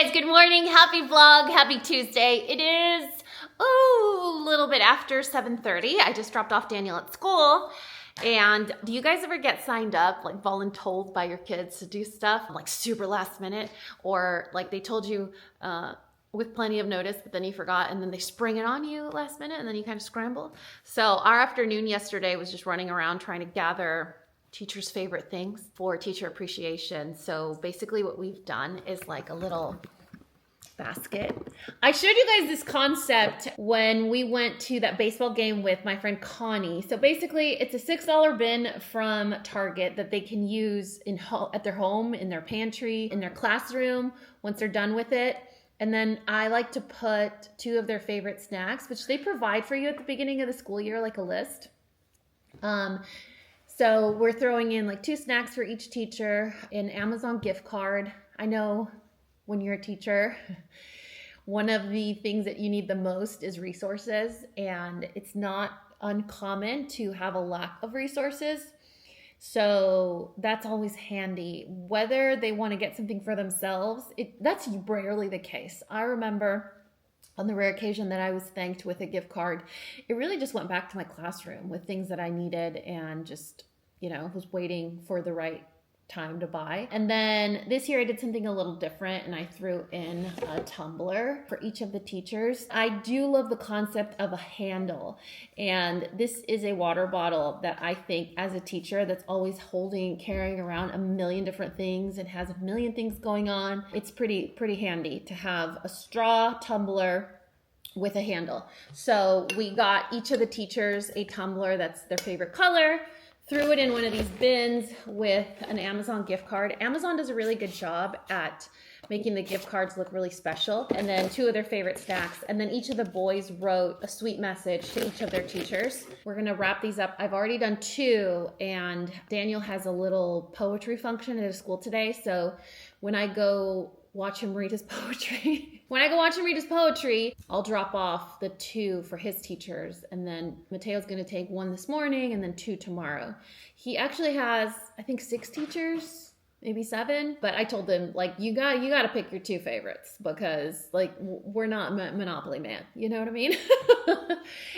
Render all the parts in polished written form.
guys, good morning, happy vlog, happy Tuesday. It is, a little bit after 7:30. I just dropped off Daniel at school. And do you guys ever get signed up, like voluntold by your kids to do stuff, like super last minute? Or like they told you with plenty of notice, but then you forgot and then they spring it on you last minute and then you kind of scramble? So our afternoon yesterday was just running around trying to gather teachers' favorite things for teacher appreciation. So basically what we've done is like a little basket. I showed you guys this concept when we went to that baseball game with my friend Connie. So basically it's a $6 bin from Target that they can use at their home, in their pantry, in their classroom once they're done with it. And then I like to put 2 of their favorite snacks, which they provide for you at the beginning of the school year, like a list. So we're throwing in like 2 snacks for each teacher, an Amazon gift card. I know when you're a teacher, one of the things that you need the most is resources, and it's not uncommon to have a lack of resources. So that's always handy. Whether they want to get something for themselves, that's rarely the case. I remember on the rare occasion that I was thanked with a gift card, it really just went back to my classroom with things that I needed and just, was waiting for the right time to buy. And then this year I did something a little different and I threw in a tumbler for each of the teachers. I do love the concept of a handle, and this is a water bottle that I think as a teacher that's always carrying around a million different things and has a million things going on, it's pretty handy to have a straw tumbler with a handle. So we got each of the teachers a tumbler that's their favorite color, threw it in one of these bins with an Amazon gift card. Amazon does a really good job at making the gift cards look really special. And then 2 of their favorite snacks. And then each of the boys wrote a sweet message to each of their teachers. We're gonna wrap these up. I've already done 2, and Daniel has a little poetry function at his school today. So when I go watch him read his poetry, I'll drop off the 2 for his teachers. And then Mateo's gonna take 1 this morning and then 2 tomorrow. He actually has, I think, 6 teachers, maybe 7. But I told him, like, you got to pick your 2 favorites because, like, we're not Monopoly Man. You know what I mean?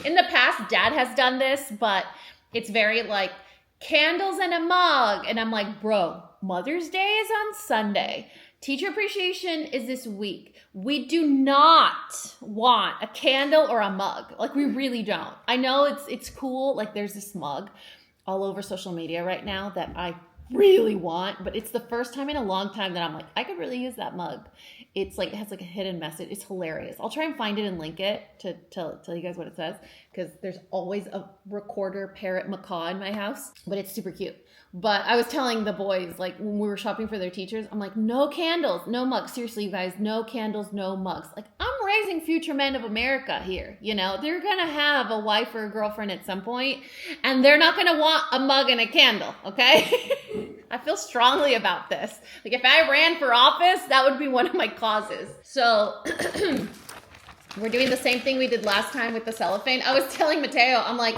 In the past, Dad has done this, but it's very like candles and a mug. And I'm like, bro, Mother's Day is on Sunday. Teacher appreciation is this week. We do not want a candle or a mug. Like, we really don't. I know it's cool. Like, there's this mug all over social media right now that I really want, but it's the first time in a long time that I'm like, I could really use that mug. It's like, it has like a hidden message. It's hilarious. I'll try and find it and link it to tell you guys what it says, because there's always a recorder parrot macaw in my house, but it's super cute. But I was telling the boys, like, when we were shopping for their teachers, I'm like, no candles, no mugs. Seriously, you guys, no candles, no mugs. Like, I'm raising future men of America here. They're going to have a wife or a girlfriend at some point, and they're not going to want a mug and a candle, okay? I feel strongly about this. Like, if I ran for office, that would be one of my causes. So we're doing the same thing we did last time with the cellophane. I was telling Mateo, I'm like,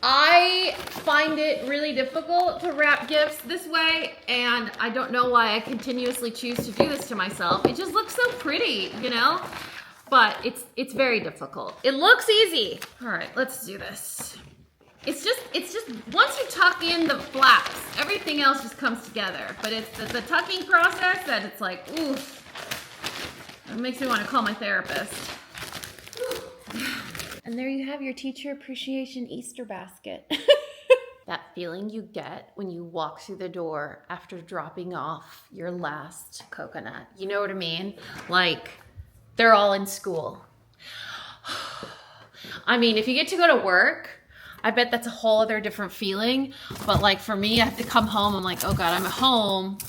I find it really difficult to wrap gifts this way, and I don't know why I continuously choose to do this to myself. It just looks so pretty, but it's very difficult. It looks easy. All right, let's do this. It's just once you tuck in the flaps, everything else just comes together. But it's the tucking process that it's like, ooh, it makes me want to call my therapist. And there you have your teacher appreciation Easter basket. That feeling you get when you walk through the door after dropping off your last coconut. You know what I mean? Like, they're all in school. I mean, if you get to go to work, I bet that's a whole other different feeling. But like for me, I have to come home. I'm like, oh God, I'm at home.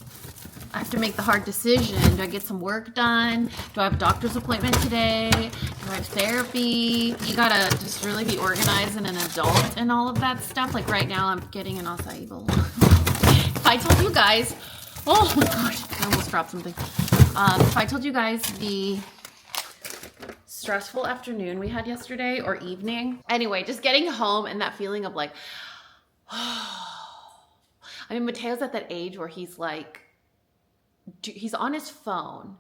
I have to make the hard decision. Do I get some work done? Do I have a doctor's appointment today? Do I have therapy? You gotta just really be organized and an adult and all of that stuff. Like right now, I'm getting an acai bowl. If I told you guys, oh my gosh, I almost dropped something. If I told you guys the stressful afternoon we had yesterday or evening. Anyway, just getting home and that feeling of like, oh. I mean, Mateo's at that age where he's like, he's on his phone,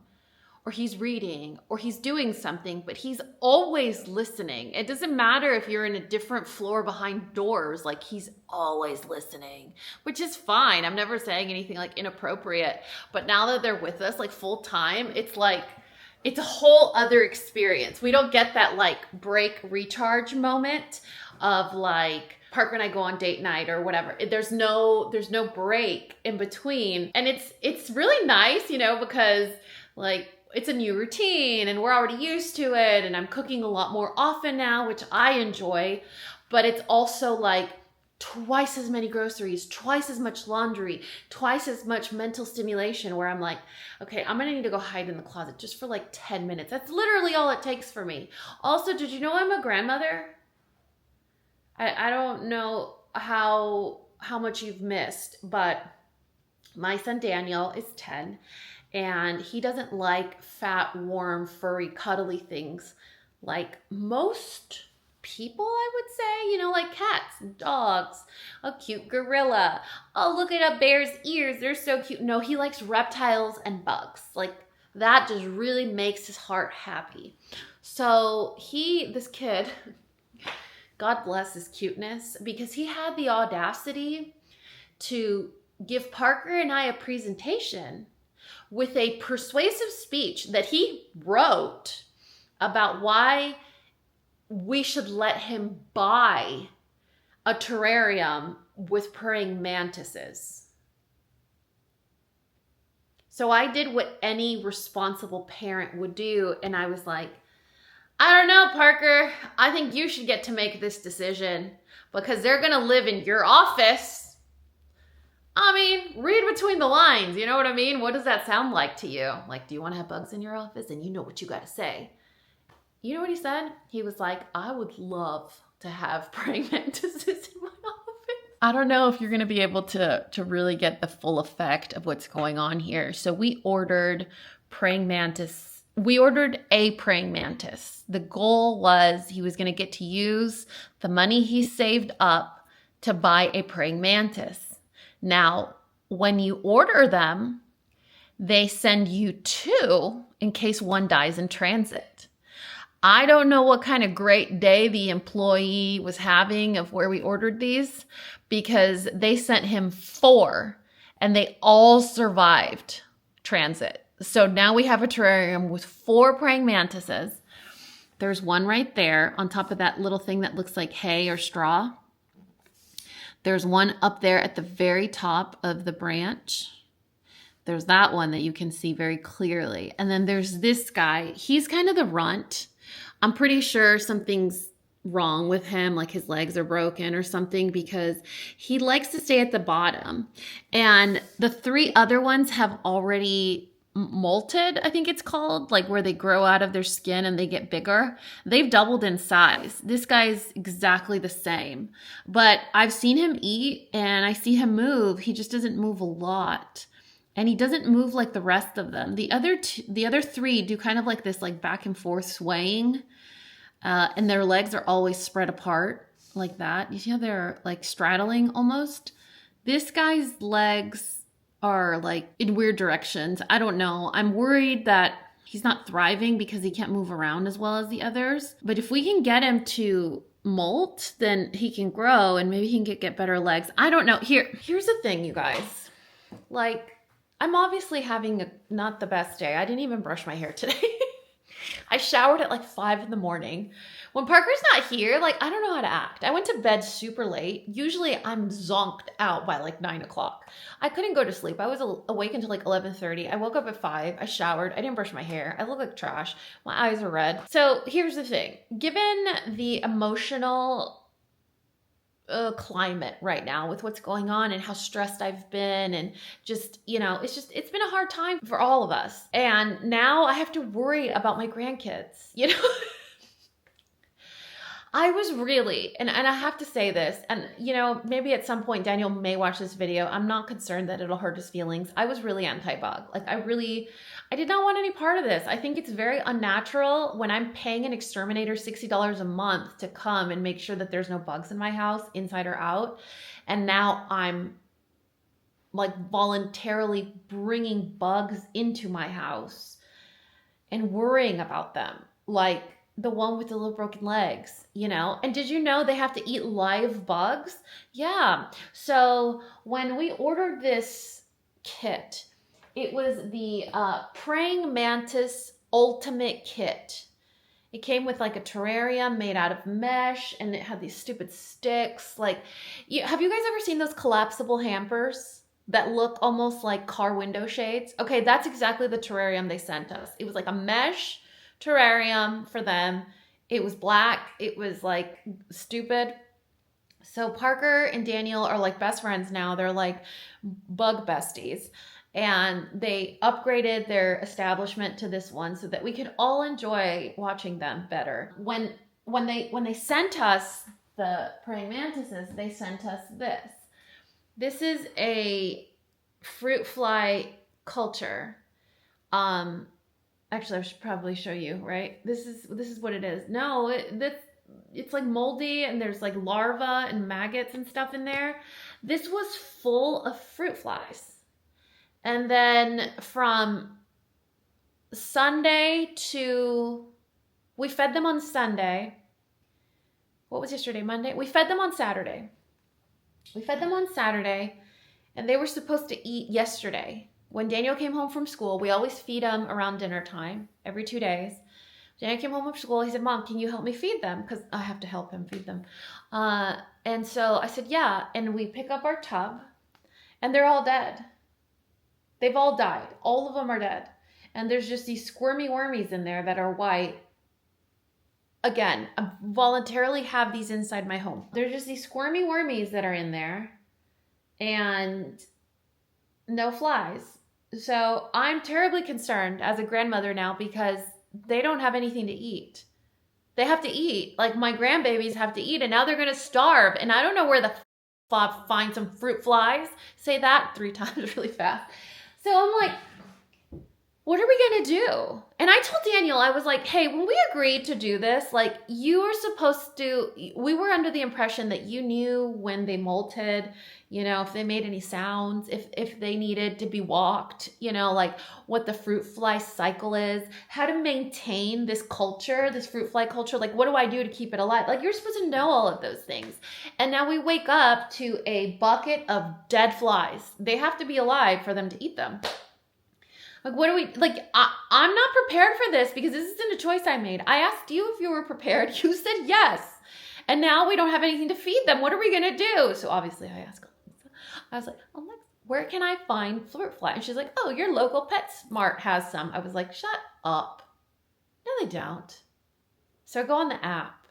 or he's reading, or he's doing something, but he's always listening. It doesn't matter if you're in a different floor behind doors, like he's always listening, which is fine. I'm never saying anything like inappropriate, but now that they're with us like full time, it's like, it's a whole other experience. We don't get that like break recharge moment of like, Parker and I go on date night or whatever. There's no break in between. And it's really nice, you know, because like, it's a new routine and we're already used to it, and I'm cooking a lot more often now, which I enjoy, but it's also like twice as many groceries, twice as much laundry, twice as much mental stimulation, where I'm like, okay, I'm gonna need to go hide in the closet just for like 10 minutes. That's literally all it takes for me. Also, did you know I'm a grandmother? I don't know how much you've missed, but my son Daniel is 10. And he doesn't like fat, warm, furry, cuddly things like most people, I would say, you know, like cats, dogs, a cute gorilla. Oh, look at a bear's ears. They're so cute. No, he likes reptiles and bugs. Like that just really makes his heart happy. So this kid, God bless his cuteness, because he had the audacity to give Parker and I a presentation with a persuasive speech that he wrote about why we should let him buy a terrarium with praying mantises. So I did what any responsible parent would do, and I was like, I don't know, Parker. I think you should get to make this decision because they're going to live in your office. I mean, read between the lines. You know what I mean? What does that sound like to you? Like, do you want to have bugs in your office? And you know what you got to say. You know what he said? He was like, I would love to have praying mantises in my office. I don't know if you're going to be able to really get the full effect of what's going on here. So we ordered praying mantis. We ordered a praying mantis. The goal was he was going to get to use the money he saved up to buy a praying mantis. Now, when you order them, they send you 2 in case one dies in transit. I don't know what kind of great day the employee was having of where we ordered these, because they sent him 4 and they all survived transit. So now we have a terrarium with 4 praying mantises. There's one right there on top of that little thing that looks like hay or straw. There's one up there at the very top of the branch. There's that one that you can see very clearly. And then there's this guy. He's kind of the runt. I'm pretty sure something's wrong with him, like his legs are broken or something, because he likes to stay at the bottom. And the 3 other ones have already molted, I think it's called, like where they grow out of their skin and they get bigger. They've doubled in size. This guy's exactly the same, but I've seen him eat and I see him move. He just doesn't move a lot, and he doesn't move like the rest of them. The other 3 do kind of like this, like back and forth swaying, and their legs are always spread apart like that. You see how they're like straddling almost? This guy's legs are like in weird directions. I don't know. I'm worried that he's not thriving because he can't move around as well as the others. But if we can get him to molt, then he can grow and maybe he can get better legs. I don't know. Here's the thing, you guys. Like, I'm obviously having not the best day. I didn't even brush my hair today. I showered at like 5 in the morning. When Parker's not here, like, I don't know how to act. I went to bed super late. Usually I'm zonked out by like 9 o'clock. I couldn't go to sleep. I was awake until like 11:30. I woke up at 5. I showered. I didn't brush my hair. I look like trash. My eyes are red. So here's the thing. Given the emotional climate right now with what's going on and how stressed I've been, and just, you know, it's been a hard time for all of us. And now I have to worry about my grandkids, you know? I was really, and I have to say this, and you know, maybe at some point Daniel may watch this video. I'm not concerned that it'll hurt his feelings. I was really anti-bug. Like I did not want any part of this. I think it's very unnatural when I'm paying an exterminator $60 a month to come and make sure that there's no bugs in my house, inside or out. And now I'm like voluntarily bringing bugs into my house and worrying about them. Like the one with the little broken legs, you know? And did you know they have to eat live bugs? Yeah. So when we ordered this kit, it was the praying mantis ultimate kit. It came with like a terrarium made out of mesh, and it had these stupid sticks. Like, have you guys ever seen those collapsible hampers that look almost like car window shades? Okay, that's exactly the terrarium they sent us. It was like a mesh terrarium for them. It was black. It was like stupid. So Parker and Daniel are like best friends now. They're like bug besties. And they upgraded their establishment to this one so that we could all enjoy watching them better. When they sent us the praying mantises, they sent us this. This is a fruit fly culture. Actually, I should probably show you, right? This is what it is. No, it's like moldy, and there's like larvae and maggots and stuff in there. This was full of fruit flies. And then from Sunday we fed them on Sunday. What was yesterday? Monday? We fed them on Saturday. And they were supposed to eat yesterday. When Daniel came home from school, we always feed them around dinner time, every 2 days. Daniel came home from school. He said, Mom, can you help me feed them? Because I have to help him feed them. And so I said, yeah. And we pick up our tub, and they're all dead. They've all died. All of them are dead. And there's just these squirmy wormies in there that are white. Again, I voluntarily have these inside my home. There's just these squirmy wormies that are in there and no flies. So I'm terribly concerned as a grandmother now because they don't have anything to eat. They have to eat. Like my grandbabies have to eat, and now they're going to starve. And I don't know where the find some fruit flies. Say that 3 times really fast. So I'm like, what are we going to do? And I told Daniel, I was like, hey, when we agreed to do this, like you were supposed to, we were under the impression that you knew when they molted, you know, if they made any sounds, if they needed to be walked, you know, like what the fruit fly cycle is, how to maintain this culture, this fruit fly culture. Like, what do I do to keep it alive? Like, you're supposed to know all of those things. And now we wake up to a bucket of dead flies. They have to be alive for them to eat them. Like, what do we, like, I'm not prepared for this because this isn't a choice I made. I asked you if you were prepared. You said yes. And now we don't have anything to feed them. What are we going to do? So obviously I asked Alexa. I was like, Alexa, where can I find fruit fly? And she's like, oh, your local PetSmart has some. I was like, shut up. No, they don't. So I go on the app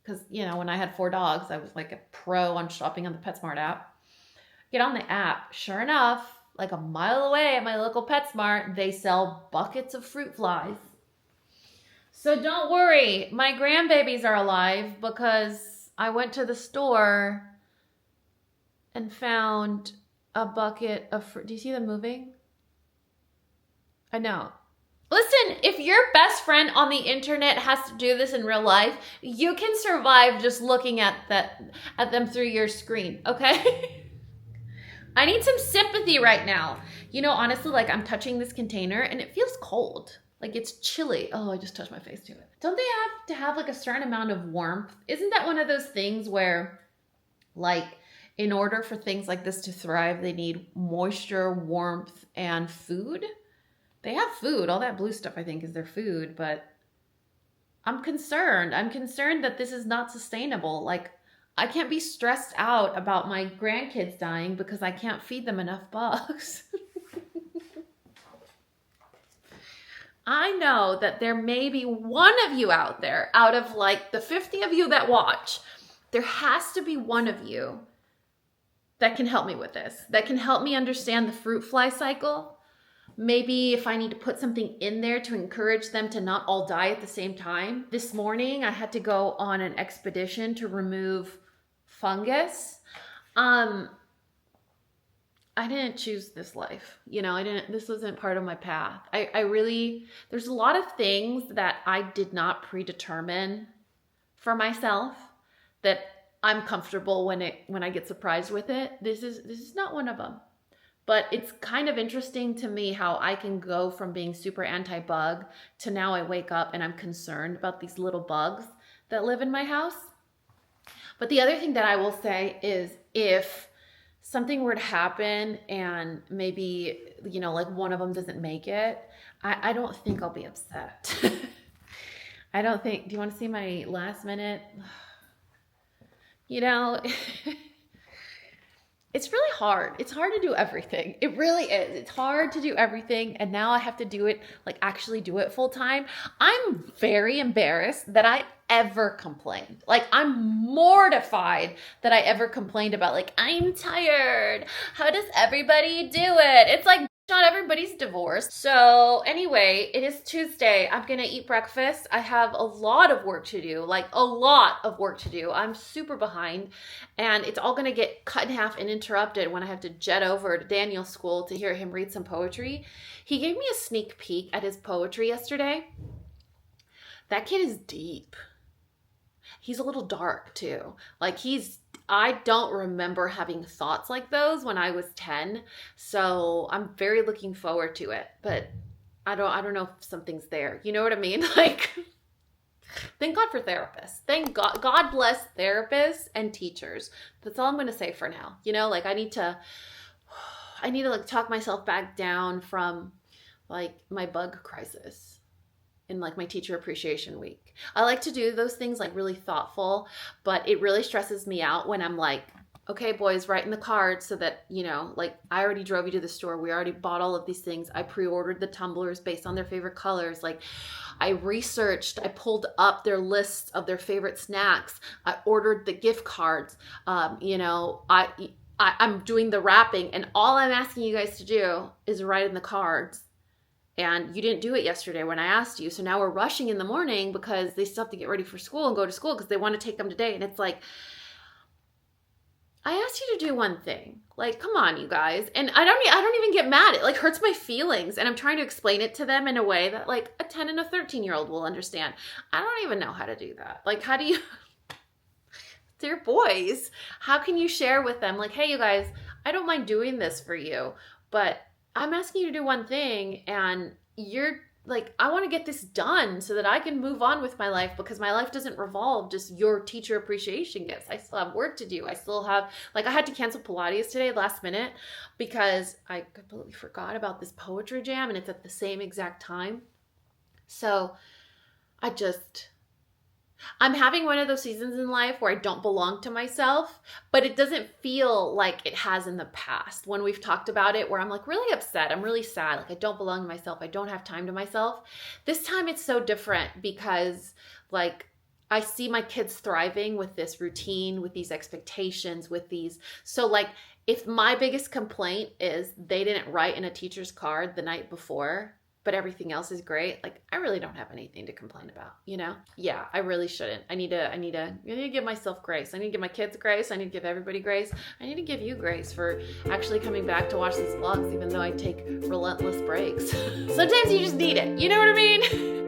because, you know, when I had 4 dogs, I was like a pro on shopping on the PetSmart app. Get on the app. Sure enough, like a mile away at my local PetSmart, they sell buckets of fruit flies. So don't worry, my grandbabies are alive because I went to the store and found a bucket of fruit. Do you see them moving? I know. Listen, if your best friend on the internet has to do this in real life, you can survive just looking at them through your screen, okay? I need some sympathy right now. You know, honestly, like I'm touching this container and it feels cold. Like it's chilly. Oh, I just touched my face to it. Don't they have to have like a certain amount of warmth? Isn't that one of those things where like in order for things like this to thrive, they need moisture, warmth, and food? They have food. All that blue stuff I think is their food, but I'm concerned. I'm concerned that this is not sustainable. Like I can't be stressed out about my grandkids dying because I can't feed them enough bugs. I know that there may be one of you out there, out of like the 50 of you that watch, there has to be one of you that can help me with this, that can help me understand the fruit fly cycle. Maybe if I need to put something in there to encourage them to not all die at the same time. This morning, I had to go on an expedition to remove fungus. I didn't choose this life. You know, this wasn't part of my path. There's a lot of things that I did not predetermine for myself that I'm comfortable when I get surprised with it. This is not one of them. But it's kind of interesting to me how I can go from being super anti-bug to now I wake up and I'm concerned about these little bugs that live in my house. But the other thing that I will say is if something were to happen and maybe, you know, like one of them doesn't make it, I don't think I'll be upset. I don't think, do you want to see my last minute? You know, it's really hard. It's hard to do everything. It really is. It's hard to do everything. And now I have to do it, like actually do it full time. I'm very embarrassed that I ever complained. Like I'm mortified that I ever complained about like, I'm tired. How does everybody do it? It's like, not everybody's divorced. So anyway, it is Tuesday. I'm gonna eat breakfast. I have a lot of work to do, like a lot of work to do. I'm super behind and it's all gonna get cut in half and interrupted when I have to jet over to Daniel's school to hear him read some poetry. He gave me a sneak peek at his poetry yesterday. That kid is deep. He's a little dark too. Like I don't remember having thoughts like those when I was 10. So I'm very looking forward to it, but I don't know if something's there. You know what I mean? Like, thank God for therapists. Thank God. God bless therapists and teachers. That's all I'm going to say for now. You know, like I need to like talk myself back down from like my bug crisis. In like my teacher appreciation week. I like to do those things like really thoughtful, but it really stresses me out when I'm like, okay, boys, write in the card so that, you know, like I already drove you to the store. We already bought all of these things. I pre-ordered the tumblers based on their favorite colors. Like I researched, I pulled up their lists of their favorite snacks. I ordered the gift cards. You know, I'm doing the wrapping and all I'm asking you guys to do is write in the cards. And you didn't do it yesterday when I asked you. So now we're rushing in the morning because they still have to get ready for school and go to school because they want to take them today. And it's like, I asked you to do one thing. Like, come on, you guys. And I don't even get mad. It like hurts my feelings. And I'm trying to explain it to them in a way that like a 10 and a 13-year-old will understand. I don't even know how to do that. Like, how do you, they're boys. How can you share with them like, hey, you guys, I don't mind doing this for you, but I'm asking you to do one thing and you're like, I want to get this done so that I can move on with my life because my life doesn't revolve just your teacher appreciation gifts. I still have work to do. I still have, like I had to cancel Pilates today last minute because I completely forgot about this poetry jam and it's at the same exact time. So I'm having one of those seasons in life where I don't belong to myself, but it doesn't feel like it has in the past when we've talked about it where I'm like really upset. I'm really sad. Like I don't belong to myself. I don't have time to myself. This time it's so different because like I see my kids thriving with this routine, with these expectations, with these. So like if my biggest complaint is they didn't write in a teacher's card the night before, but everything else is great, like I really don't have anything to complain about, you know? Yeah, I really shouldn't. I need to give myself grace. I need to give my kids grace. I need to give everybody grace. I need to give you grace for actually coming back to watch these vlogs, even though I take relentless breaks. Sometimes you just need it. You know what I mean?